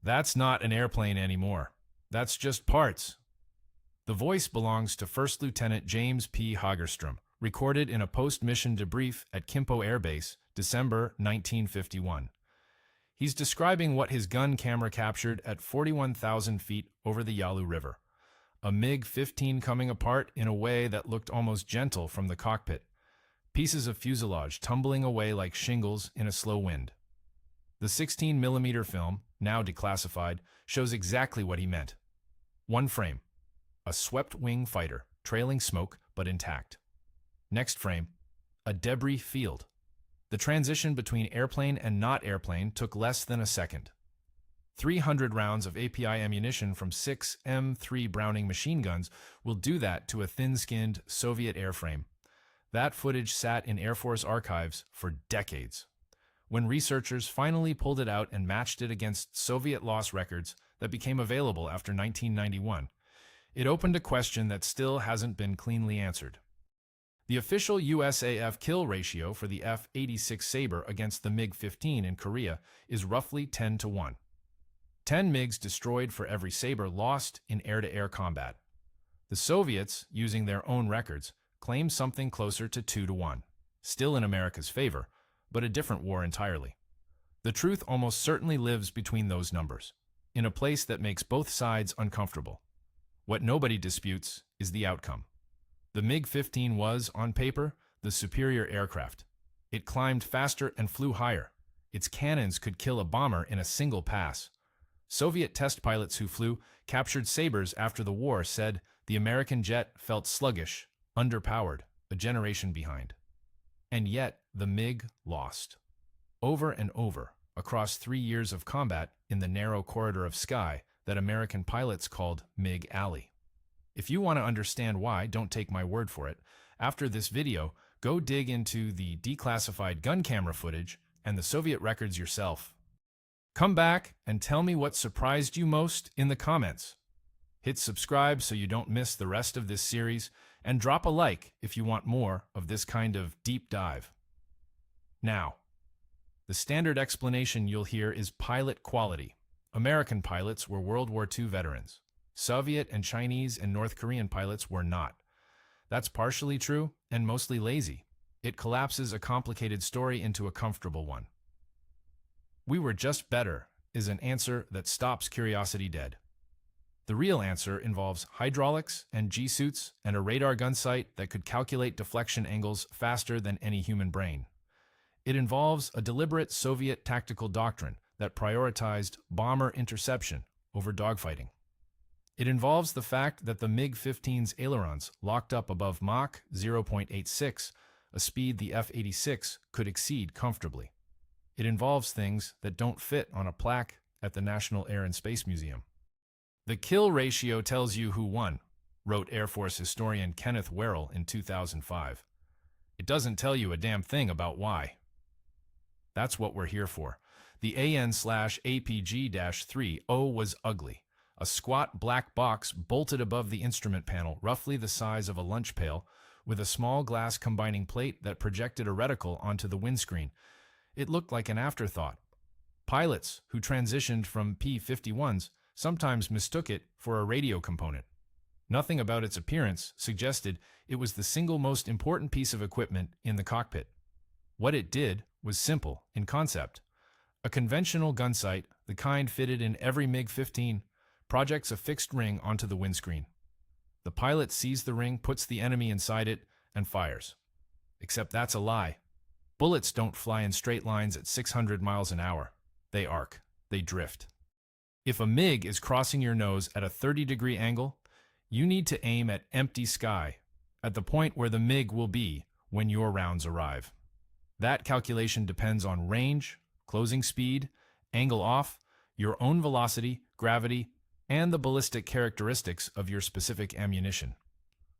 That's not an airplane anymore. That's just parts. The voice belongs to First Lieutenant James P. Hagerstrom, recorded in a post-mission debrief at Kimpo Air Base, December 1951. He's describing what his gun camera captured at 41,000 feet over the Yalu River. A MiG-15 coming apart in a way that looked almost gentle from the cockpit. Pieces of fuselage tumbling away like shingles in a slow wind. The 16mm film, now declassified, shows exactly what he meant. One frame. A swept-wing fighter, trailing smoke but intact. Next frame. A debris field. The transition between airplane and not airplane took less than a second. 300 rounds of API ammunition from 6 M3 Browning machine guns will do that to a thin-skinned Soviet airframe. That footage sat in Air Force archives for decades. When researchers finally pulled it out and matched it against Soviet loss records that became available after 1991, it opened a question that still hasn't been cleanly answered. The official USAF kill ratio for the F-86 Sabre against the MiG-15 in Korea is roughly 10-1. 10 MiGs destroyed for every Sabre lost in air-to-air combat. The Soviets, using their own records, claim something closer to 2-1, still in America's favor, but a different war entirely. The truth almost certainly lives between those numbers, in a place that makes both sides uncomfortable. What nobody disputes is the outcome. The MiG-15 was, on paper, the superior aircraft. It climbed faster and flew higher. Its cannons could kill a bomber in a single pass. Soviet test pilots who flew captured Sabres after the war said the American jet felt sluggish, underpowered, a generation behind. And yet, the MiG lost. Over and over, across 3 years of combat in the narrow corridor of sky that American pilots called MiG Alley. If you want to understand why, don't take my word for it. After this video, go dig into the declassified gun camera footage and the Soviet records yourself. Come back and tell me what surprised you most in the comments. Hit subscribe so you don't miss the rest of this series, and drop a like if you want more of this kind of deep dive. Now, the standard explanation you'll hear is pilot quality. American pilots were World War II veterans. Soviet and Chinese and North Korean pilots were not. That's partially true and mostly lazy. It collapses a complicated story into a comfortable one. We were just better is an answer that stops curiosity dead. The real answer involves hydraulics and G-suits and a radar gun sight that could calculate deflection angles faster than any human brain. It involves a deliberate Soviet tactical doctrine that prioritized bomber interception over dogfighting. It involves the fact that the MiG-15's ailerons locked up above Mach 0.86, a speed the F-86 could exceed comfortably. It involves things that don't fit on a plaque at the National Air and Space Museum. The kill ratio tells you who won, wrote Air Force historian Kenneth Werrell in 2005. It doesn't tell you a damn thing about why. That's what we're here for. The AN/APG-30 was ugly. A squat black box bolted above the instrument panel, roughly the size of a lunch pail, with a small glass combining plate that projected a reticle onto the windscreen. It looked like an afterthought. Pilots who transitioned from P-51s sometimes mistook it for a radio component. Nothing about its appearance suggested it was the single most important piece of equipment in the cockpit. What it did was simple in concept. A conventional gunsight, the kind fitted in every MiG-15, projects a fixed ring onto the windscreen. The pilot sees the ring, puts the enemy inside it, and fires. Except that's a lie. Bullets don't fly in straight lines at 600 miles an hour. They arc. They drift. If a MiG is crossing your nose at a 30-degree angle, you need to aim at empty sky, at the point where the MiG will be when your rounds arrive. That calculation depends on range, closing speed, angle off, your own velocity, gravity, and the ballistic characteristics of your specific ammunition.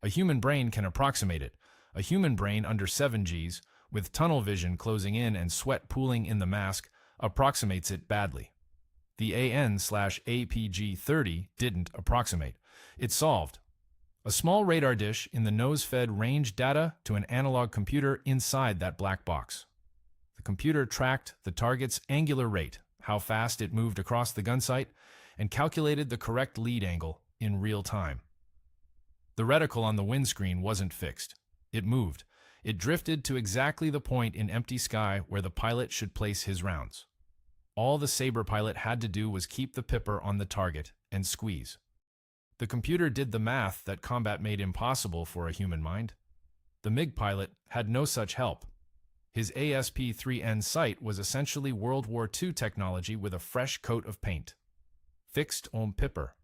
A human brain can approximate it. A human brain under 7 Gs, with tunnel vision closing in and sweat pooling in the mask, approximates it badly. The AN/APG-30 didn't approximate. It solved. A small radar dish in the nose fed range data to an analog computer inside that black box. The computer tracked the target's angular rate, how fast it moved across the gunsight, and calculated the correct lead angle in real time. The reticle on the windscreen wasn't fixed. It moved. It drifted to exactly the point in empty sky where the pilot should place his rounds. All the Sabre pilot had to do was keep the pipper on the target and squeeze. The computer did the math that combat made impossible for a human mind. The MiG pilot had no such help. His ASP-3N sight was essentially World War II technology with a fresh coat of paint. Fixed ohm pipper.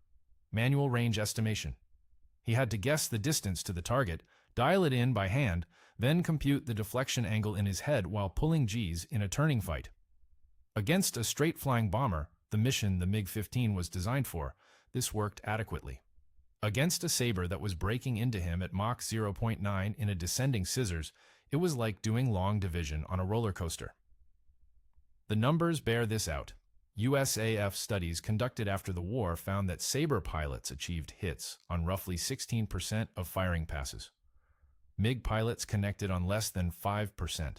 Manual range estimation. He had to guess the distance to the target, dial it in by hand, then compute the deflection angle in his head while pulling G's in a turning fight. Against a straight-flying bomber, the mission the MiG-15 was designed for, this worked adequately. Against a Sabre that was breaking into him at Mach 0.9 in a descending scissors, it was like doing long division on a roller coaster. The numbers bear this out. USAF studies conducted after the war found that Sabre pilots achieved hits on roughly 16% of firing passes. MiG pilots connected on less than 5%.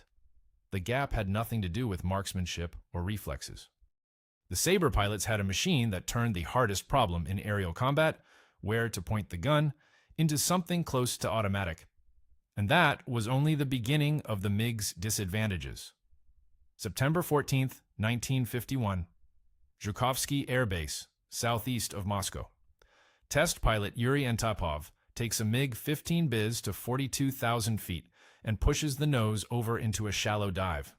The gap had nothing to do with marksmanship or reflexes. The Sabre pilots had a machine that turned the hardest problem in aerial combat, where to point the gun, into something close to automatic. And that was only the beginning of the MiG's disadvantages. September 14, 1951. Zhukovsky Air Base, southeast of Moscow. Test pilot Yuri Antipov takes a MiG-15 biz to 42,000 feet and pushes the nose over into a shallow dive.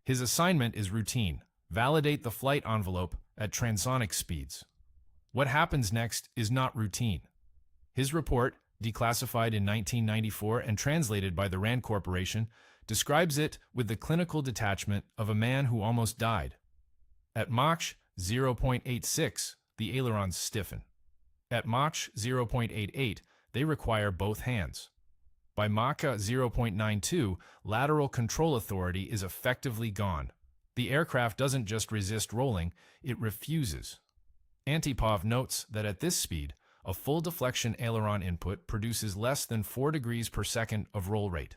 His assignment is routine: validate the flight envelope at transonic speeds. What happens next is not routine. His report, declassified in 1994 and translated by the RAND Corporation, describes it with the clinical detachment of a man who almost died. At Mach 0.86, the ailerons stiffen. At Mach 0.88, they require both hands. By Mach 0.92, lateral control authority is effectively gone. The aircraft doesn't just resist rolling, it refuses. Antipov notes that at this speed, a full deflection aileron input produces less than 4 degrees per second of roll rate.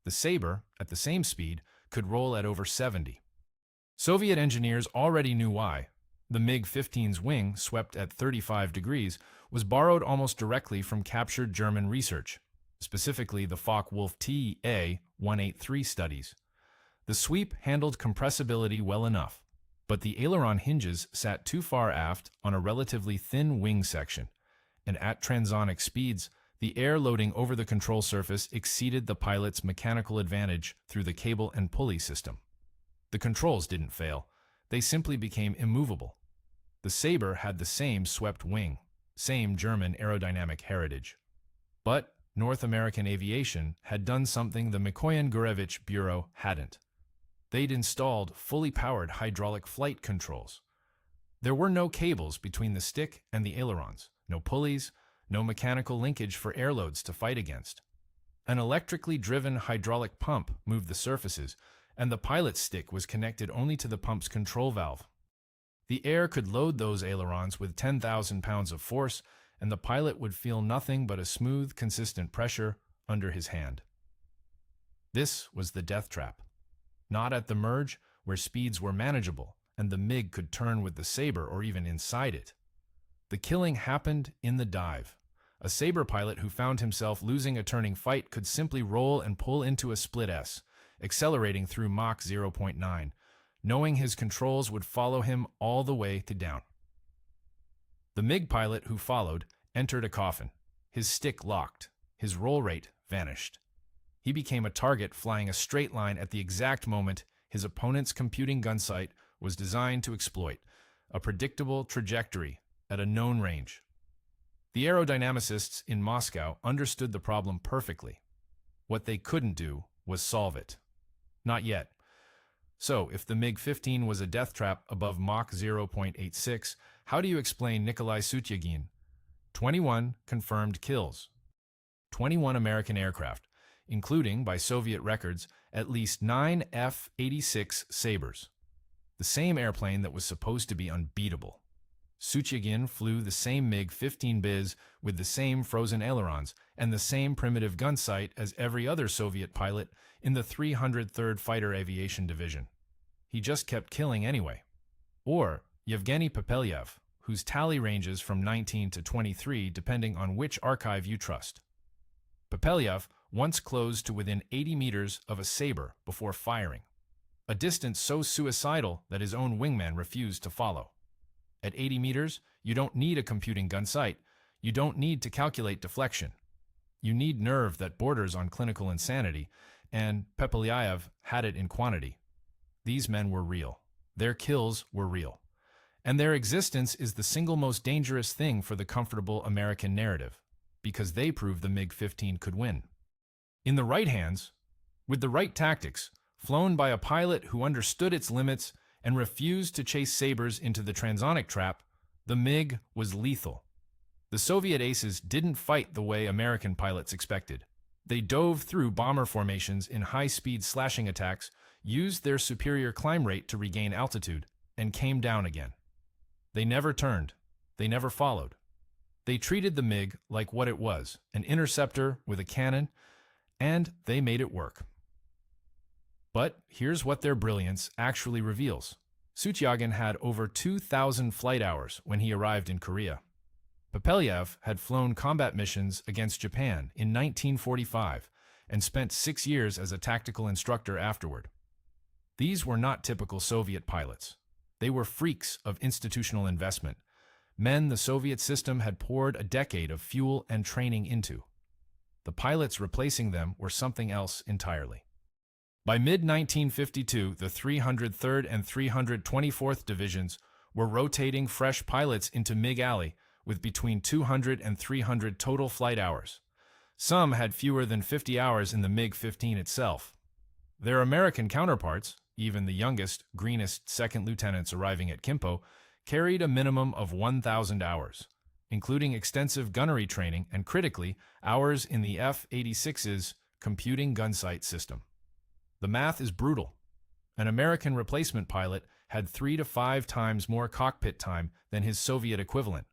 The Sabre, at the same speed, could roll at over 70. Soviet engineers already knew why. The MiG-15's wing, swept at 35 degrees, was borrowed almost directly from captured German research, specifically the Focke-Wulf TA-183 studies. The sweep handled compressibility well enough, but the aileron hinges sat too far aft on a relatively thin wing section, and at transonic speeds, the air loading over the control surface exceeded the pilot's mechanical advantage through the cable and pulley system. The controls didn't fail. They simply became immovable. The Sabre had the same swept wing, same German aerodynamic heritage. But North American aviation had done something the Mikoyan-Gurevich Bureau hadn't. They'd installed fully powered hydraulic flight controls. There were no cables between the stick and the ailerons, no pulleys, no mechanical linkage for airloads to fight against. An electrically driven hydraulic pump moved the surfaces, and the pilot's stick was connected only to the pump's control valve. The air could load those ailerons with 10,000 pounds of force, and the pilot would feel nothing but a smooth, consistent pressure under his hand. This was the death trap. Not at the merge, where speeds were manageable, and the MiG could turn with the Sabre or even inside it. The killing happened in the dive. A Sabre pilot who found himself losing a turning fight could simply roll and pull into a split S, accelerating through Mach 0.9, knowing his controls would follow him all the way to down. The MiG pilot who followed entered a coffin. His stick locked. His roll rate vanished. He became a target flying a straight line at the exact moment his opponent's computing gunsight was designed to exploit, a predictable trajectory at a known range. The aerodynamicists in Moscow understood the problem perfectly. What they couldn't do was solve it. Not yet. So, if the MiG-15 was a death trap above Mach 0.86, how do you explain Nikolai Sutyagin? 21 confirmed kills. 21 American aircraft, including, by Soviet records, at least 9 F-86 Sabres. The same airplane that was supposed to be unbeatable. Sutyagin flew the same MiG-15 biz with the same frozen ailerons and the same primitive gunsight as every other Soviet pilot in the 303rd Fighter Aviation Division. He just kept killing anyway. or Yevgeny Popelyev, whose tally ranges from 19 to 23 depending on which archive you trust. Popelyev once closed to within 80 meters of a Sabre before firing, a distance so suicidal that his own wingman refused to follow. At 80 meters, you don't need a computing gun sight. You don't need to calculate deflection. You need nerve that borders on clinical insanity, and Popelyev had it in quantity. These men were real. Their kills were real. And their existence is the single most dangerous thing for the comfortable American narrative, because they proved the MiG-15 could win. In the right hands, with the right tactics, flown by a pilot who understood its limits and refused to chase Sabres into the transonic trap, the MiG was lethal. The Soviet aces didn't fight the way American pilots expected. They dove through bomber formations in high-speed slashing attacks, used their superior climb rate to regain altitude, and came down again. They never turned. They never followed. They treated the MiG like what it was, an interceptor with a cannon, and they made it work. But here's what their brilliance actually reveals. Sutyagin had over 2,000 flight hours when he arrived in Korea. Popelyev had flown combat missions against Japan in 1945 and spent 6 years as a tactical instructor afterward. These were not typical Soviet pilots. They were freaks of institutional investment, men the Soviet system had poured a decade of fuel and training into. The pilots replacing them were something else entirely. By mid-1952, the 303rd and 324th Divisions were rotating fresh pilots into MiG Alley with between 200 and 300 total flight hours. Some had fewer than 50 hours in the MiG-15 itself. Their American counterparts, even the youngest, greenest second lieutenants arriving at Kimpo, carried a minimum of 1,000 hours, including extensive gunnery training and, critically, hours in the F-86's computing gunsight system. The math is brutal. An American replacement pilot had 3 to 5 times more cockpit time than his Soviet equivalent.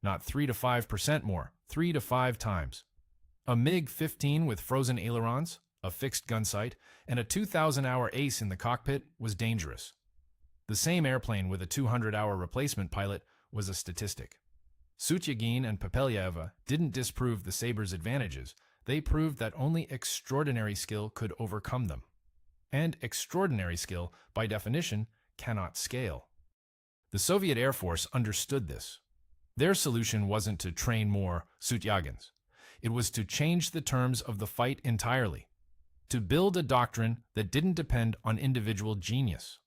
Not 3 to 5% more, 3 to 5 times. A MiG-15 with frozen ailerons, a fixed gunsight, and a 2,000-hour ace in the cockpit was dangerous. The same airplane with a 200-hour replacement pilot was a statistic. Sutyagin and Popelyev didn't disprove the Sabre's advantages. They proved that only extraordinary skill could overcome them. And extraordinary skill, by definition, cannot scale. The Soviet Air Force understood this. Their solution wasn't to train more Sutyagins. It was to change the terms of the fight entirely, to build a doctrine that didn't depend on individual genius.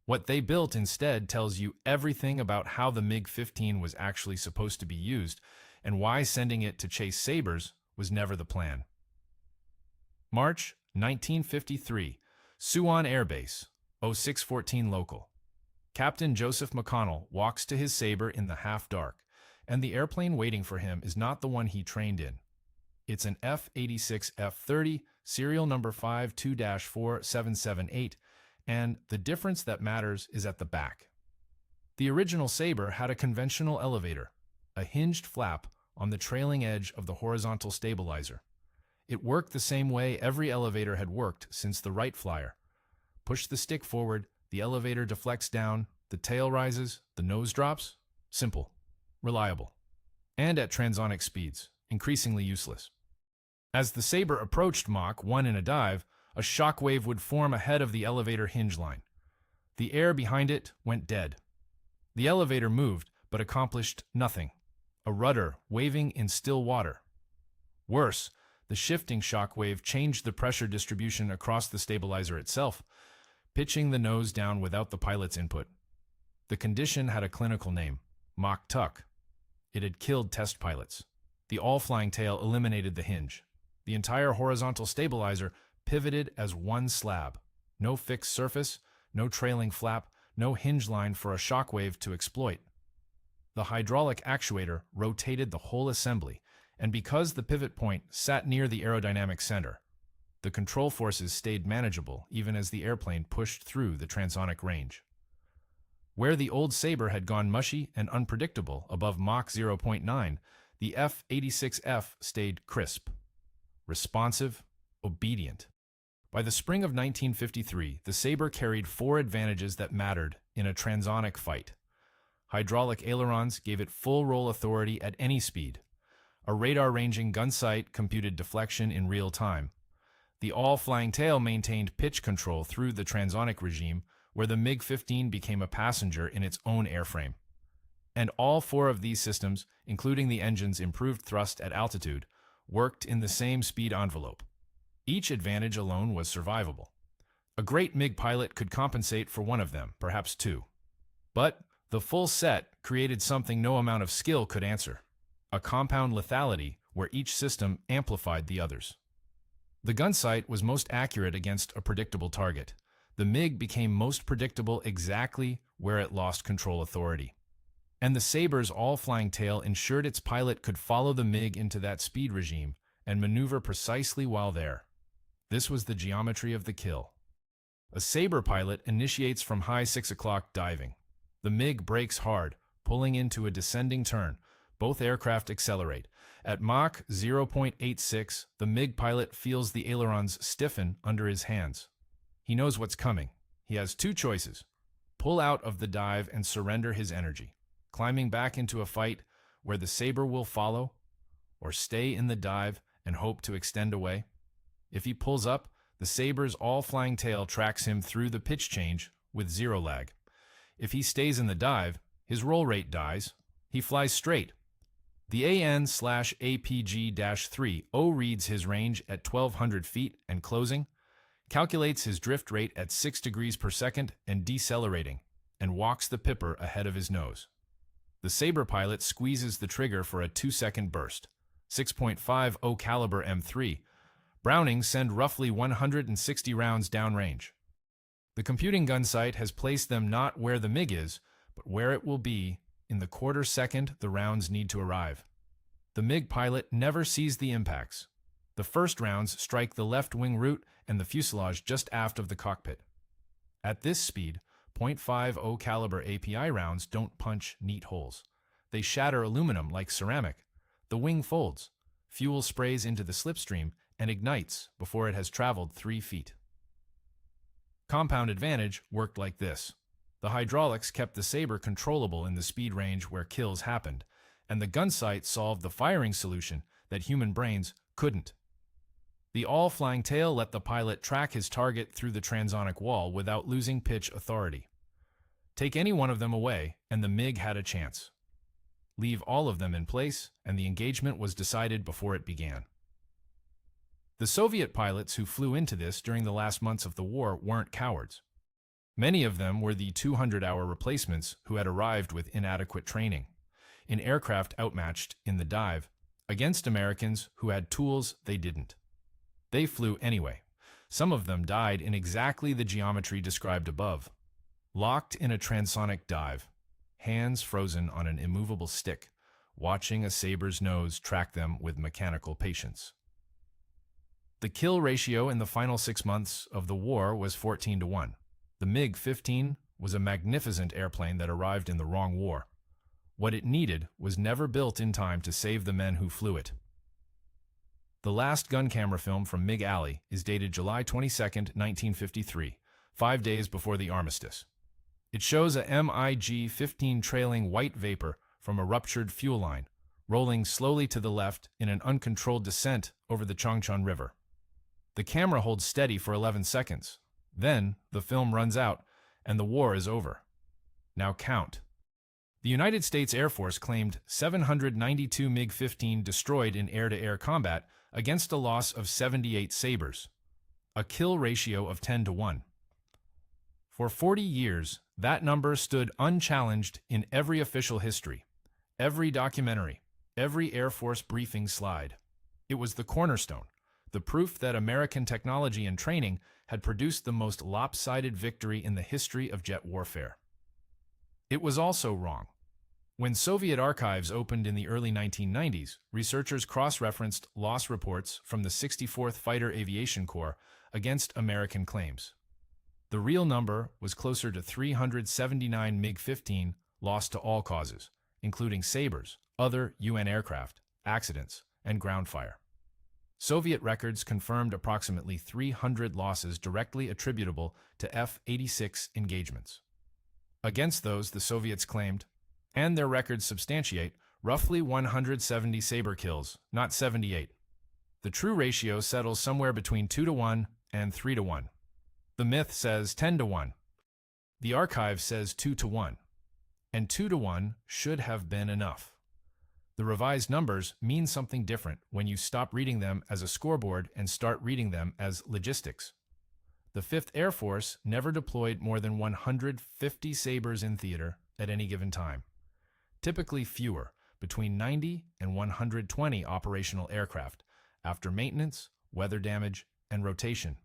What they built instead tells you everything about how the MiG-15 was actually supposed to be used and why sending it to chase Sabres was never the plan. March 1953, Suwon Air Base, 0614 local. Captain Joseph McConnell walks to his Sabre in the half-dark, and the airplane waiting for him is not the one he trained in. It's an F-86 F-30, serial number 52-4778, and the difference that matters is at the back. The original Sabre had a conventional elevator, a hinged flap on the trailing edge of the horizontal stabilizer. It worked the same way every elevator had worked since the Wright Flyer. Push the stick forward, the elevator deflects down, the tail rises, the nose drops. Simple, reliable, and at transonic speeds, increasingly useless. As the Sabre approached Mach 1 in a dive, a shock wave would form ahead of the elevator hinge line. The air behind it went dead. The elevator moved, but accomplished nothing. A rudder waving in still water. Worse, the shifting shock wave changed the pressure distribution across the stabilizer itself, pitching the nose down without the pilot's input. The condition had a clinical name, Mach tuck. It had killed test pilots. The all-flying tail eliminated the hinge. The entire horizontal stabilizer pivoted as one slab. No fixed surface, no trailing flap, no hinge line for a shock wave to exploit. The hydraulic actuator rotated the whole assembly, and because the pivot point sat near the aerodynamic center, the control forces stayed manageable even as the airplane pushed through the transonic range. Where the old Sabre had gone mushy and unpredictable above Mach 0.9, the F-86F stayed crisp, responsive, obedient. By the spring of 1953, the Sabre carried 4 advantages that mattered in a transonic fight. Hydraulic ailerons gave it full roll authority at any speed. A radar-ranging gunsight computed deflection in real time. The all-flying tail maintained pitch control through the transonic regime, where the MiG-15 became a passenger in its own airframe. And all 4 of these systems, including the engine's improved thrust at altitude, worked in the same speed envelope. Each advantage alone was survivable. A great MiG pilot could compensate for one of them, perhaps 2. But the full set created something no amount of skill could answer: a compound lethality where each system amplified the others. The gunsight was most accurate against a predictable target. The MiG became most predictable exactly where it lost control authority. And the Sabre's all-flying tail ensured its pilot could follow the MiG into that speed regime and maneuver precisely while there. This was the geometry of the kill. A Sabre pilot initiates from high 6 o'clock diving. The MiG brakes hard, pulling into a descending turn. Both aircraft accelerate. At Mach 0.86, the MiG pilot feels the ailerons stiffen under his hands. He knows what's coming. He has 2 choices: pull out of the dive and surrender his energy, climbing back into a fight where the Sabre will follow, or stay in the dive and hope to extend away. If he pulls up, the Sabre's all-flying tail tracks him through the pitch change with 0 lag. If he stays in the dive, his roll rate dies. He flies straight. The AN/APG-30 reads his range at 1,200 feet and closing, calculates his drift rate at 6 degrees per second and decelerating, and walks the pipper ahead of his nose. The Sabre pilot squeezes the trigger for a 2-second burst. 6.50 caliber M3. Brownings send roughly 160 rounds downrange. The computing gunsight has placed them not where the MiG is, but where it will be in the quarter second the rounds need to arrive. The MiG pilot never sees the impacts. The first rounds strike the left wing root and the fuselage just aft of the cockpit. At this speed, .50 caliber API rounds don't punch neat holes. They shatter aluminum like ceramic. The wing folds. Fuel sprays into the slipstream and ignites before it has traveled 3 feet. Compound advantage worked like this. The hydraulics kept the Sabre controllable in the speed range where kills happened, and the gunsight solved the firing solution that human brains couldn't. The all-flying tail let the pilot track his target through the transonic wall without losing pitch authority. Take any one of them away, and the MiG had a chance. Leave all of them in place, and the engagement was decided before it began. The Soviet pilots who flew into this during the last months of the war weren't cowards. Many of them were the 200-hour replacements who had arrived with inadequate training, in aircraft outmatched in the dive, against Americans who had tools they didn't. They flew anyway. Some of them died in exactly the geometry described above, locked in a transonic dive, hands frozen on an immovable stick, watching a Sabre's nose track them with mechanical patience. The kill ratio in the final 6 months of the war was 14-1. The MiG-15 was a magnificent airplane that arrived in the wrong war. What it needed was never built in time to save the men who flew it. The last gun camera film from MiG Alley is dated July 22, 1953, 5 days before the armistice. It shows a MiG-15 trailing white vapor from a ruptured fuel line, rolling slowly to the left in an uncontrolled descent over the Chongchon River. The camera holds steady for 11 seconds. Then, the film runs out, and the war is over. Now count. The United States Air Force claimed 792 MiG-15 destroyed in air-to-air combat against a loss of 78 Sabres, a kill ratio of 10-1. For 40 years, that number stood unchallenged in every official history, every documentary, every Air Force briefing slide. It was the cornerstone, the proof that American technology and training had produced the most lopsided victory in the history of jet warfare. It was also wrong. When Soviet archives opened in the early 1990s, researchers cross-referenced loss reports from the 64th Fighter Aviation Corps against American claims. The real number was closer to 379 MiG-15 lost to all causes, including Sabres, other UN aircraft, accidents, and ground fire. Soviet records confirmed approximately 300 losses directly attributable to F-86 engagements. Against those, the Soviets claimed, and their records substantiate, roughly 170 Sabre kills, not 78. The true ratio settles somewhere between 2-to-1 and 3-to-1. The myth says 10-to-1. The archive says 2-to-1. And 2-to-1 should have been enough. The revised numbers mean something different when you stop reading them as a scoreboard and start reading them as logistics. The 5th Air Force never deployed more than 150 Sabres in theater at any given time. Typically fewer, between 90 and 120 operational aircraft, after maintenance, weather damage, and rotation.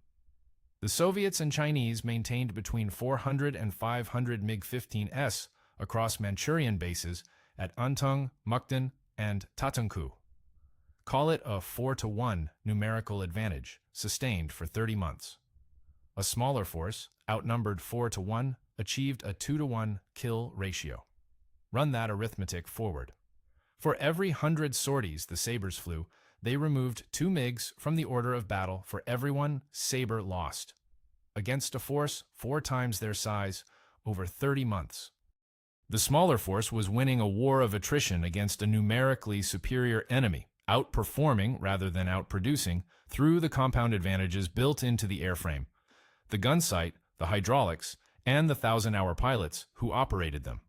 The Soviets and Chinese maintained between 400 and 500 MiG-15s across Manchurian bases at Antung, Mukden, and Tatunku. Call it a 4-to-1 numerical advantage, sustained for 30 months. A smaller force, outnumbered 4-to-1, achieved a 2-to-1 kill ratio. Run that arithmetic forward. For every 100 sorties the Sabres flew, they removed 2 MiGs from the order of battle for every one Sabre lost, against a force 4 times their size over 30 months. The smaller force was winning a war of attrition against a numerically superior enemy, outperforming rather than outproducing through the compound advantages built into the airframe, the gunsight, the hydraulics, and the 1,000-hour pilots who operated them.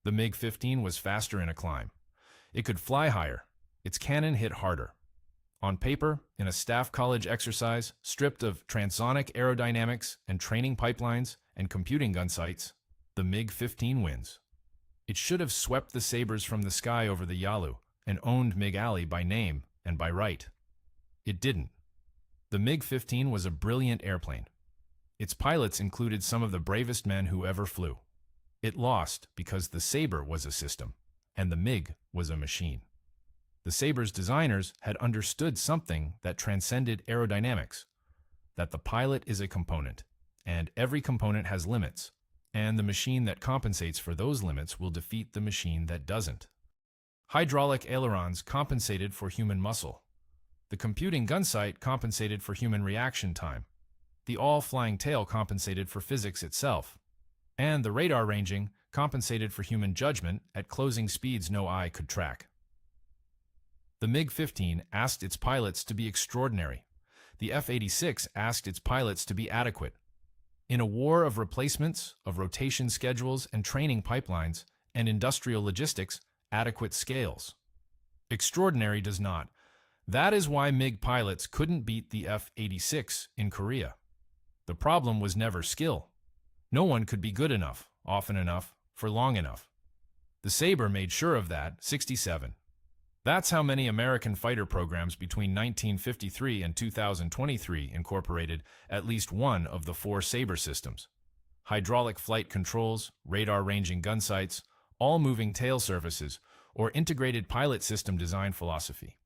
The MiG-15 was faster in a climb. It could fly higher. Its cannon hit harder. On paper, in a staff college exercise, stripped of transonic aerodynamics and training pipelines and computing gunsights, the MiG-15 wins. It should have swept the Sabres from the sky over the Yalu and owned MiG Alley by name and by right. It didn't. The MiG-15 was a brilliant airplane. Its pilots included some of the bravest men who ever flew. It lost because the Sabre was a system, and the MiG was a machine. The Sabre's designers had understood something that transcended aerodynamics, that the pilot is a component, and every component has limits, and the machine that compensates for those limits will defeat the machine that doesn't. Hydraulic ailerons compensated for human muscle. The computing gunsight compensated for human reaction time. The all-flying tail compensated for physics itself. And the radar ranging compensated for human judgment at closing speeds no eye could track. The MiG-15 asked its pilots to be extraordinary. The F-86 asked its pilots to be adequate. In a war of replacements, of rotation schedules and training pipelines, and industrial logistics, adequate scales. Extraordinary does not. That is why MiG pilots couldn't beat the F-86 in Korea. The problem was never skill. No one could be good enough, often enough, for long enough. The Sabre made sure of that, 67. That's how many American fighter programs between 1953 and 2023 incorporated at least one of the 4 Sabre systems. Hydraulic flight controls, radar ranging gunsights, all-moving tail surfaces, or integrated pilot system design philosophy.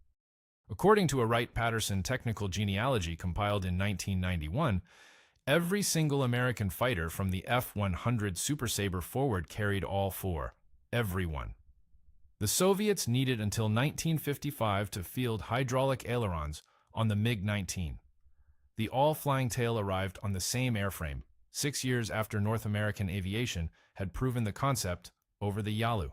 According to a Wright-Patterson technical genealogy compiled in 1991, every single American fighter from the F-100 Super Sabre forward carried all 4. Every one. The Soviets needed until 1955 to field hydraulic ailerons on the MiG-19. The all-flying tail arrived on the same airframe, 6 years after North American aviation had proven the concept over the Yalu.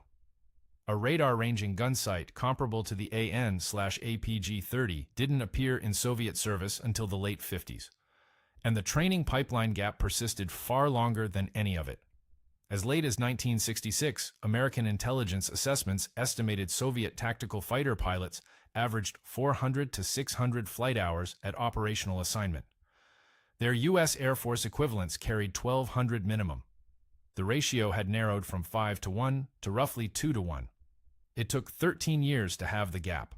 A radar-ranging gunsight comparable to the AN/APG-30 didn't appear in Soviet service until the late 50s, and the training pipeline gap persisted far longer than any of it. As late as 1966, American intelligence assessments estimated Soviet tactical fighter pilots averaged 400 to 600 flight hours at operational assignment. Their U.S. Air Force equivalents carried 1,200 minimum. The ratio had narrowed from 5-to-1 to roughly 2-to-1. It took 13 years to have the gap.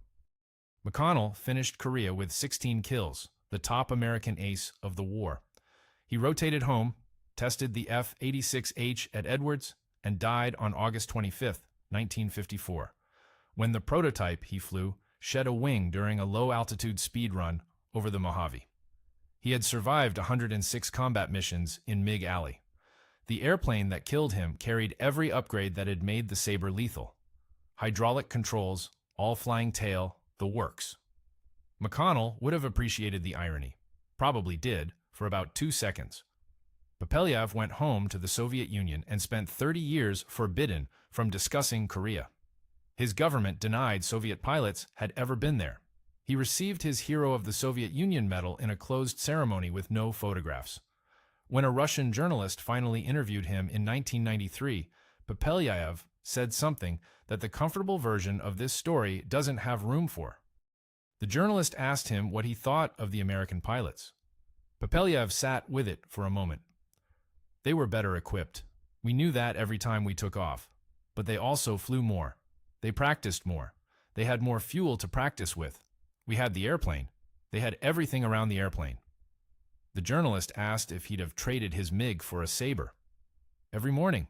McConnell finished Korea with 16 kills, the top American ace of the war. He rotated home, tested the F-86H at Edwards, and died on August 25, 1954, when the prototype he flew shed a wing during a low-altitude speed run over the Mojave. He had survived 106 combat missions in MiG Alley. The airplane that killed him carried every upgrade that had made the Sabre lethal. Hydraulic controls, all-flying tail, the works. McConnell would have appreciated the irony, probably did, for about 2 seconds. Popelyev went home to the Soviet Union and spent 30 years forbidden from discussing Korea. His government denied Soviet pilots had ever been there. He received his Hero of the Soviet Union medal in a closed ceremony with no photographs. When a Russian journalist finally interviewed him in 1993, Popelyev said something that the comfortable version of this story doesn't have room for. The journalist asked him what he thought of the American pilots. Popelyev sat with it for a moment. They were better equipped. We knew that every time we took off. But they also flew more. They practiced more. They had more fuel to practice with. We had the airplane. They had everything around the airplane. The journalist asked if he'd have traded his MiG for a Sabre. Every morning,